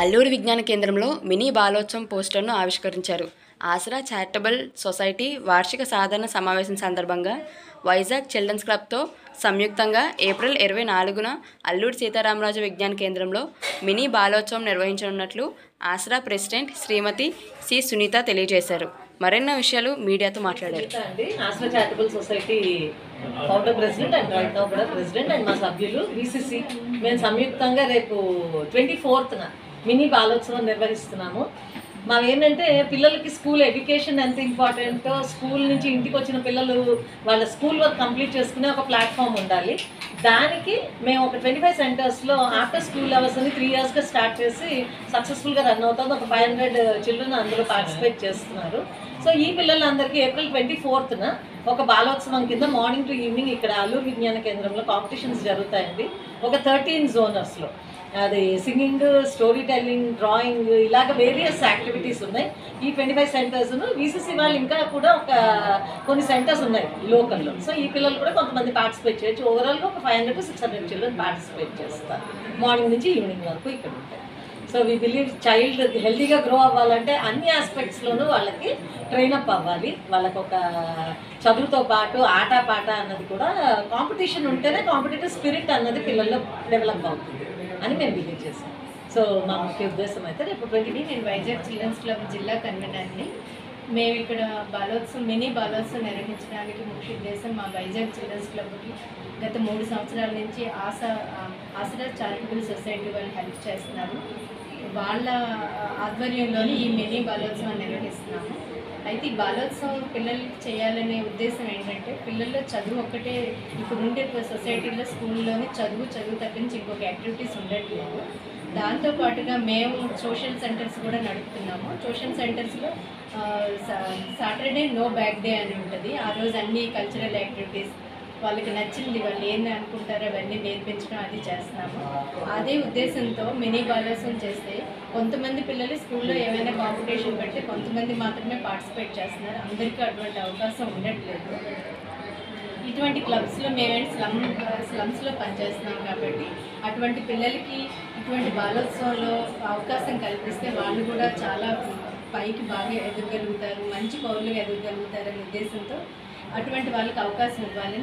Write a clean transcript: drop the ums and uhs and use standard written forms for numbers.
అల్లూరి విజ్ఞాన కేంద్రంలో మినీ బాలోత్సవం పోస్టర్ను ఆవిష్కరించారు. ఆసరా చారిటబుల్ సొసైటీ వార్షిక సాధారణ సమావేశం సందర్భంగా వైజాగ్ చిల్డ్రన్స్ క్లబ్తో సంయుక్తంగా ఏప్రిల్ 24న అల్లూరి సీతారామరాజు విజ్ఞాన కేంద్రంలో మినీ బాలోత్సవం నిర్వహించనున్నట్లు ఆసరా ప్రెసిడెంట్ శ్రీమతి సి సునీత తెలియజేశారు. మరెన్నో విషయాలు మీడియాతో మాట్లాడారు. Aasara charitable society founder president and right now కూడా ప్రెసిడెంట్ అండ్ మా సభ్యులు బీసీసీ మేము సంయుక్తంగా రేపు 24న మినీ బాలోత్సవం నిర్వహిస్తున్నాము. మావేంటంటే పిల్లలకి స్కూల్ ఎడ్యుకేషన్ ఎంత ఇంపార్టెంటో, స్కూల్ నుంచి ఇంటికి వచ్చిన పిల్లలు వాళ్ళ స్కూల్ వర్క్ కంప్లీట్ చేసుకునే ఒక ప్లాట్ఫామ్ ఉండాలి. దానికి మేము ఒక 25 సెంటర్స్లో ఆఫ్టర్ స్కూల్ అవర్స్ అని 3 ఇయర్స్గా స్టార్ట్ చేసి సక్సెస్ఫుల్గా రన్ అవుతుంది. ఒక 500 చిల్డ్రన్ అందులో పార్టిసిపేట్ చేస్తున్నారు. సో ఈ పిల్లలందరికీ ఏప్రిల్ 24న ఒక బాలోత్సవం కింద మార్నింగ్ టు ఈవినింగ్ ఇక్కడ అల్లూరి విజ్ఞాన కేంద్రంలో కాంపిటీషన్స్ జరుగుతాయండి. ఒక 13 జోనర్స్లో అది సింగింగ్, స్టోరీ టెల్లింగ్, డ్రాయింగ్, ఇలాగ వేరియస్ యాక్టివిటీస్ ఉన్నాయి. ఈ 25 సెంటర్స్ను వీసీసీ వాళ్ళు ఇంకా కూడా ఒక కొన్ని సెంటర్స్ ఉన్నాయి లోకల్లో. సో ఈ పిల్లలు కూడా కొంతమంది పార్టిసిపేట్ చేయొచ్చు. ఓవరాల్గా ఒక 500 to 600 చిల్డ్రన్ పార్టిసిపేట్ చేస్తారు. మార్నింగ్ నుంచి ఈవినింగ్ వరకు ఇక్కడ ఉంటాయి. సో వీ బిలీవ్ చైల్డ్ హెల్తీగా గ్రో అవ్వాలంటే అన్ని ఆస్పెక్ట్స్లోనూ వాళ్ళకి ట్రైనప్ అవ్వాలి. వాళ్ళకు ఒక చదువుతో పాటు ఆట పాట అన్నది కూడా కాంపిటీషన్ ఉంటేనే కాంపిటేటివ్ స్పిరిట్ అన్నది పిల్లల్లో డెవలప్ అవుతుంది అని మేము బిలీవ్ చేసాం. సో మా ముఖ్య ఉద్దేశం అయితే రేపు నేను వైజాగ్ చిల్డ్రన్స్ క్లబ్ జిల్లా కన్వీనర్ని. మేము ఇక్కడ మినీ బాలోత్సవం నిర్వహించడానికి ముఖ్య ఉద్దేశం మా వైజాగ్ చిల్డ్రన్స్ క్లబ్కి గత 3 సంవత్సరాల నుంచి ఆసరా చారిటబుల్ సొసైటీ వాళ్ళు హెల్ప్ చేస్తున్నారు. వాళ్ళ ఆధ్వర్యంలోని ఈ మినీ బాలోత్సవం నిర్వహిస్తున్నాము. అయితే ఈ బాలోత్సవం పిల్లలకి చేయాలనే ఉద్దేశం ఏంటంటే పిల్లల్లో చదువు ఒక్కటే ఇప్పుడు ఉండే సొసైటీలో స్కూల్లోనే చదువు తప్పించి ఇంకొక యాక్టివిటీస్ ఉండట్లేదు. దాంతోపాటుగా మేము సోషల్ సెంటర్స్ కూడా నడుపుతున్నాము. సోషల్ సెంటర్స్లో సాటర్డే నో బ్యాక్ డే అని ఉంటుంది. ఆ రోజు అన్ని కల్చరల్ యాక్టివిటీస్ వాళ్ళకి నచ్చింది, వాళ్ళు ఏంది అనుకుంటారో అవన్నీ నేర్పించడం అది చేస్తున్నాము. అదే ఉద్దేశంతో మినీ బాలోత్సవం చేస్తే కొంతమంది పిల్లలు స్కూల్లో ఏమైనా కాంపిటీషన్ పెడితే కొంతమంది మాత్రమే పార్టిసిపేట్ చేస్తున్నారు. అందరికీ అటువంటి అవకాశం ఉండట్లేదు. ఇటువంటి క్లబ్స్లో మేమేంటి స్లమ్స్లో పనిచేస్తున్నాం కాబట్టి అటువంటి పిల్లలకి ఇటువంటి బాలోత్సవంలో అవకాశం కల్పిస్తే వాళ్ళు కూడా చాలా పైకి బాగా ఎదగలుగుతారు, మంచి పౌరులుగా ఎదగలుగుతారనే ఉద్దేశంతో అటువంటి వాళ్ళకి అవకాశం ఇవ్వాలని